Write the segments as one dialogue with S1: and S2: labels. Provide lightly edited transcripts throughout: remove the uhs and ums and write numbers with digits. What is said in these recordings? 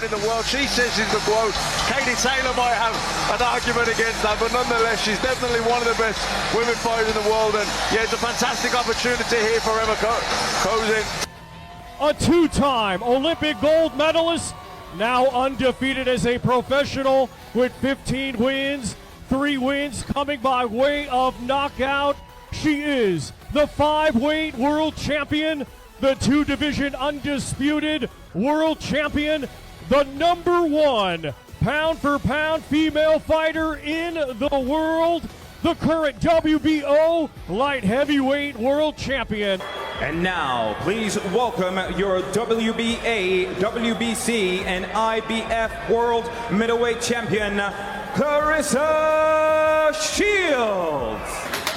S1: in the world. She says she's the GWOAT. Katie Taylor might have an argument against that, but nonetheless, she's definitely one of the best women fighters in the world. And yeah, it's a fantastic opportunity here for Emma Kozin.
S2: A two-time Olympic gold medalist, now undefeated as a professional with 15 wins, 3 wins coming by way of knockout. She is the 5-weight world champion, the 2-division undisputed world champion, the #1 pound-for-pound female fighter in the world, the current WBO light heavyweight world champion.
S3: And now, please welcome your WBA, WBC, and IBF world middleweight champion, Claressa Shields.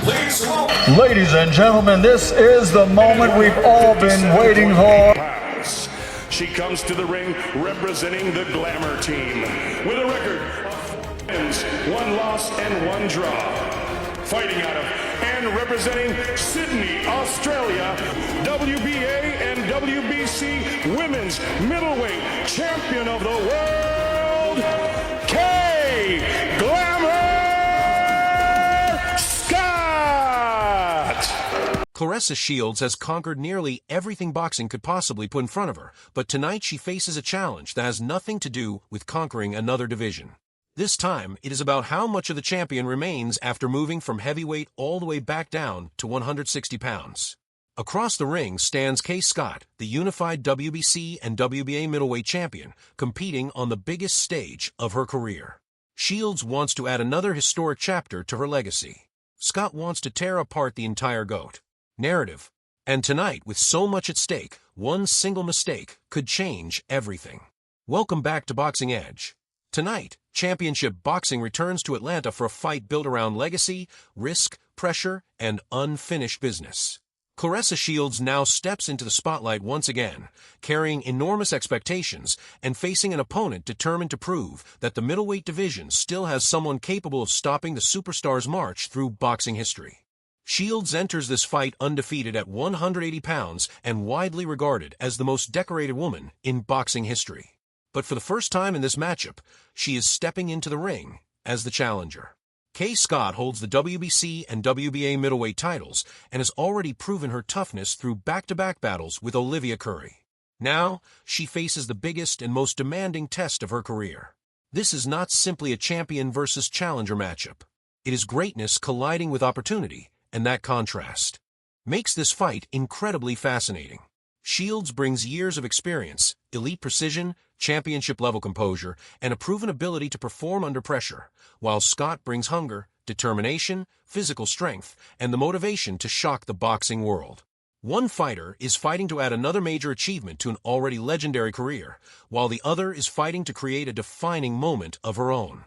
S4: Please welcome. Ladies and gentlemen, this is the moment we've all been waiting for.
S5: She comes to the ring representing the Glamour team with a record of wins, 1 loss, and 1 draw. Fighting out of and representing Sydney, Australia, WBA and WBC Women's Middleweight Champion of the World, Kaye Scott!
S6: Claressa Shields has conquered nearly everything boxing could possibly put in front of her, but tonight she faces a challenge that has nothing to do with conquering another division. This time, it is about how much of the champion remains after moving from heavyweight all the way back down to 160 pounds. Across the ring stands Kaye Scott, the unified WBC and WBA middleweight champion, competing on the biggest stage of her career. Shields wants to add another historic chapter to her legacy. Scott wants to tear apart the entire GOAT narrative. And tonight, with so much at stake, one single mistake could change everything. Welcome back to Boxing Edge. Tonight, championship boxing returns to Atlanta for a fight built around legacy, risk, pressure, and unfinished business. Claressa Shields now steps into the spotlight once again, carrying enormous expectations and facing an opponent determined to prove that the middleweight division still has someone capable of stopping the superstar's march through boxing history. Shields enters this fight undefeated at 180 pounds and widely regarded as the most decorated woman in boxing history. But for the first time in this matchup, she is stepping into the ring as the challenger. Kaye Scott holds the WBC and WBA middleweight titles and has already proven her toughness through back-to-back battles with Olivia Curry. Now, she faces the biggest and most demanding test of her career. This is not simply a champion versus challenger matchup. It is greatness colliding with opportunity, and that contrast makes this fight incredibly fascinating. Shields brings years of experience, elite precision, championship-level composure, and a proven ability to perform under pressure, while Scott brings hunger, determination, physical strength, and the motivation to shock the boxing world. One fighter is fighting to add another major achievement to an already legendary career, while the other is fighting to create a defining moment of her own.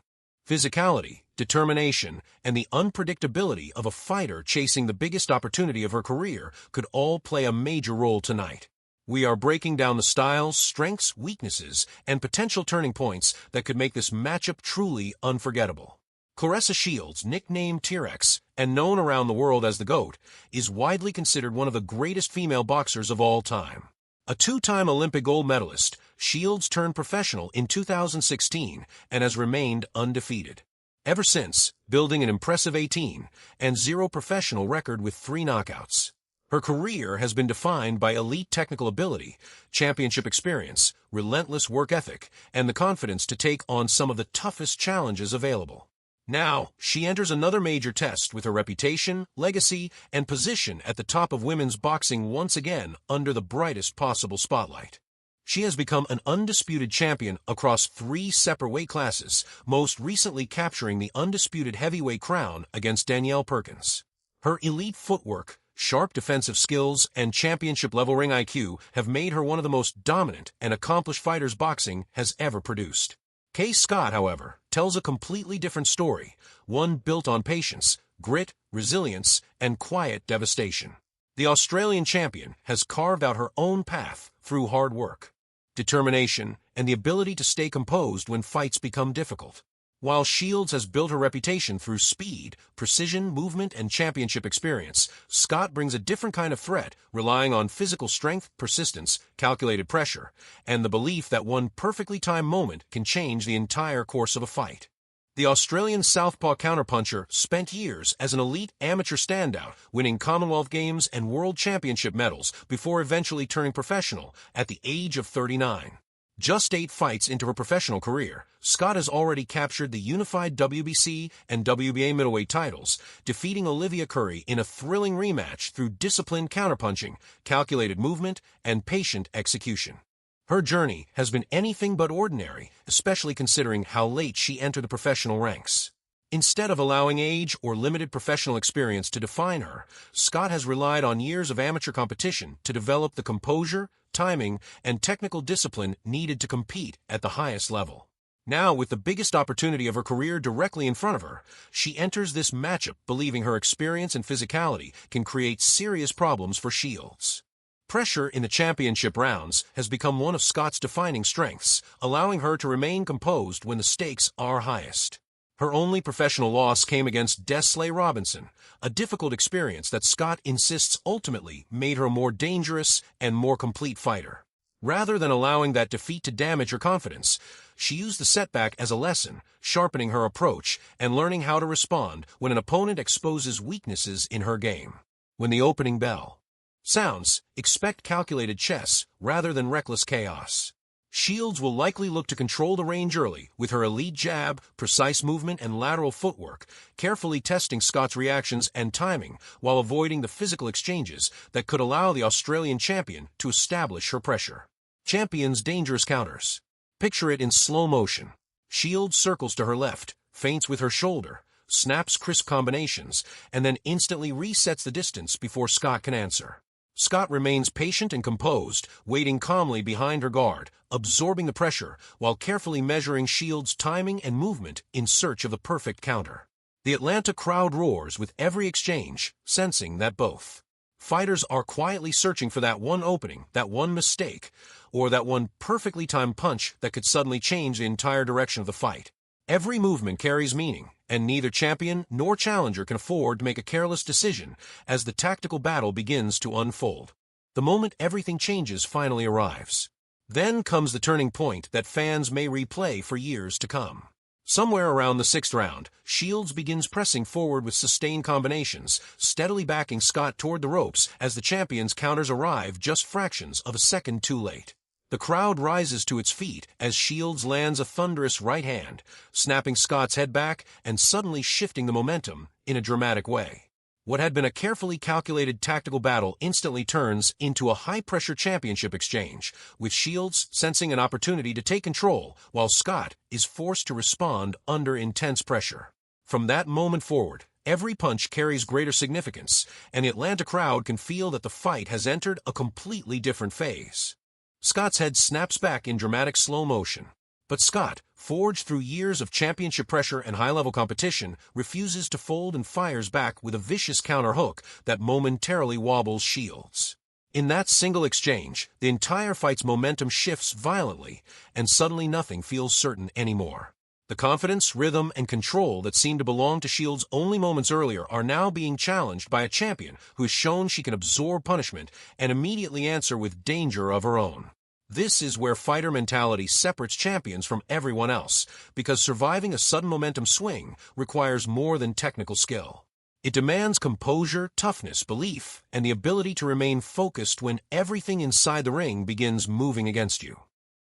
S6: Physicality, determination, and the unpredictability of a fighter chasing the biggest opportunity of her career could all play a major role tonight. We are breaking down the styles, strengths, weaknesses, and potential turning points that could make this matchup truly unforgettable. Claressa Shields, nicknamed T-Rex and known around the world as the GOAT, is widely considered one of the greatest female boxers of all time. A 2-time Olympic gold medalist, Shields turned professional in 2016 and has remained undefeated ever since, building an impressive 18-0 professional record with 3 knockouts. Her career has been defined by elite technical ability, championship experience, relentless work ethic, and the confidence to take on some of the toughest challenges available. Now, she enters another major test with her reputation, legacy, and position at the top of women's boxing once again under the brightest possible spotlight. She has become an undisputed champion across 3 separate weight classes, most recently capturing the undisputed heavyweight crown against Danielle Perkins. Her elite footwork, sharp defensive skills, and championship-level ring IQ have made her one of the most dominant and accomplished fighters boxing has ever produced. Kaye Scott, however, tells a completely different story, one built on patience, grit, resilience, and quiet devastation. The Australian champion has carved out her own path through hard work, determination, and the ability to stay composed when fights become difficult. While Shields has built her reputation through speed, precision, movement, and championship experience, Scott brings a different kind of threat, relying on physical strength, persistence, calculated pressure, and the belief that one perfectly timed moment can change the entire course of a fight. The Australian southpaw counterpuncher spent years as an elite amateur standout, winning Commonwealth Games and World Championship medals before eventually turning professional at the age of 39. Just 8 fights into her professional career, Scott has already captured the unified WBC and WBA middleweight titles, defeating Olivia Curry in a thrilling rematch through disciplined counterpunching, calculated movement, and patient execution. Her journey has been anything but ordinary, especially considering how late she entered the professional ranks. Instead of allowing age or limited professional experience to define her, Scott has relied on years of amateur competition to develop the composure, timing, and technical discipline needed to compete at the highest level. Now, with the biggest opportunity of her career directly in front of her, she enters this matchup believing her experience and physicality can create serious problems for Shields. Pressure in the championship rounds has become one of Scott's defining strengths, allowing her to remain composed when the stakes are highest. Her only professional loss came against Desley Robinson, a difficult experience that Scott insists ultimately made her a more dangerous and more complete fighter. Rather than allowing that defeat to damage her confidence, she used the setback as a lesson, sharpening her approach and learning how to respond when an opponent exposes weaknesses in her game. When the opening bell sounds, expect calculated chess rather than reckless chaos. Shields will likely look to control the range early with her elite jab, precise movement, and lateral footwork, carefully testing Scott's reactions and timing while avoiding the physical exchanges that could allow the Australian champion to establish her pressure. Champion's dangerous counters. Picture it in slow motion. Shields circles to her left, feints with her shoulder, snaps crisp combinations, and then instantly resets the distance before Scott can answer. Scott remains patient and composed, waiting calmly behind her guard, absorbing the pressure while carefully measuring Shields' timing and movement in search of the perfect counter. The Atlanta crowd roars with every exchange, sensing that both fighters are quietly searching for that one opening, that one mistake, or that one perfectly timed punch that could suddenly change the entire direction of the fight. Every movement carries meaning, and neither champion nor challenger can afford to make a careless decision as the tactical battle begins to unfold. The moment everything changes finally arrives. Then comes the turning point that fans may replay for years to come. Somewhere around the 6th round, Shields begins pressing forward with sustained combinations, steadily backing Scott toward the ropes as the champion's counters arrive just fractions of a second too late. The crowd rises to its feet as Shields lands a thunderous right hand, snapping Scott's head back and suddenly shifting the momentum in a dramatic way. What had been a carefully calculated tactical battle instantly turns into a high-pressure championship exchange, with Shields sensing an opportunity to take control while Scott is forced to respond under intense pressure. From that moment forward, every punch carries greater significance, and the Atlanta crowd can feel that the fight has entered a completely different phase. Scott's head snaps back in dramatic slow motion. But Scott, forged through years of championship pressure and high-level competition, refuses to fold and fires back with a vicious counter hook that momentarily wobbles Shields. In that single exchange, the entire fight's momentum shifts violently, and suddenly nothing feels certain anymore. The confidence, rhythm, and control that seemed to belong to Shields only moments earlier are now being challenged by a champion who has shown she can absorb punishment and immediately answer with danger of her own. This is where fighter mentality separates champions from everyone else, because surviving a sudden momentum swing requires more than technical skill. It demands composure, toughness, belief, and the ability to remain focused when everything inside the ring begins moving against you.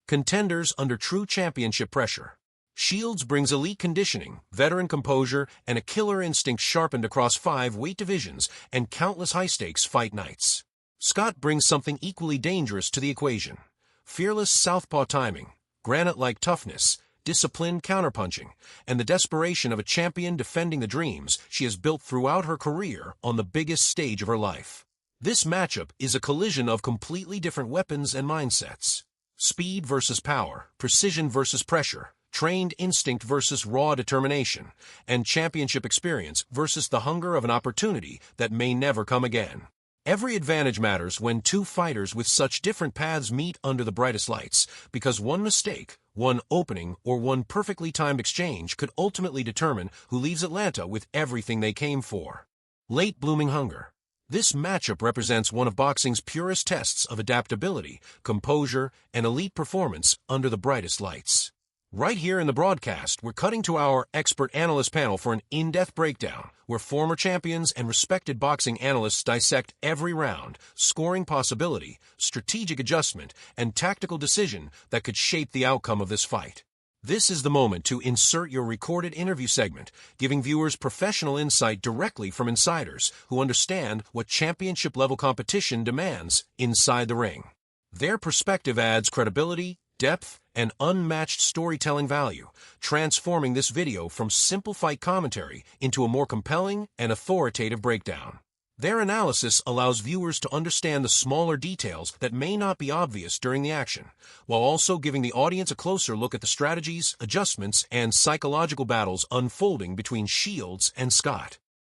S6: Contenders under true championship pressure. Shields brings elite conditioning, veteran composure, and a killer instinct sharpened across 5 weight divisions and countless high-stakes fight nights. Scott brings something equally dangerous to the equation. Fearless southpaw timing, granite-like toughness, disciplined counterpunching, and the desperation of a champion defending the dreams she has built throughout her career on the biggest stage of her life. This matchup is a collision of completely different weapons and mindsets. Speed versus power, precision versus pressure, trained instinct versus raw determination, and championship experience versus the hunger of an opportunity that may never come again. Every advantage matters when two fighters with such different paths meet under the brightest lights, because one mistake, one opening, or one perfectly timed exchange could ultimately determine who leaves Atlanta with everything they came for. Late blooming hunger. This matchup represents one of boxing's purest tests of adaptability, composure, and elite performance under the brightest lights. Right here in the broadcast, we're cutting to our expert analyst panel for an in-depth breakdown, where former champions and respected boxing analysts dissect every round, scoring possibility, strategic adjustment, and tactical decision that could shape the outcome of this fight. This is the moment to insert your recorded interview segment, giving viewers professional insight directly from insiders who understand what championship-level competition demands inside the ring. Their perspective adds credibility, depth, and unmatched storytelling value, transforming this video from simple fight commentary into a more compelling and authoritative breakdown. Their analysis allows viewers to understand the smaller details that may not be obvious during the action, while also giving the audience a closer look at the strategies, adjustments, and psychological battles unfolding between Shields and Scott.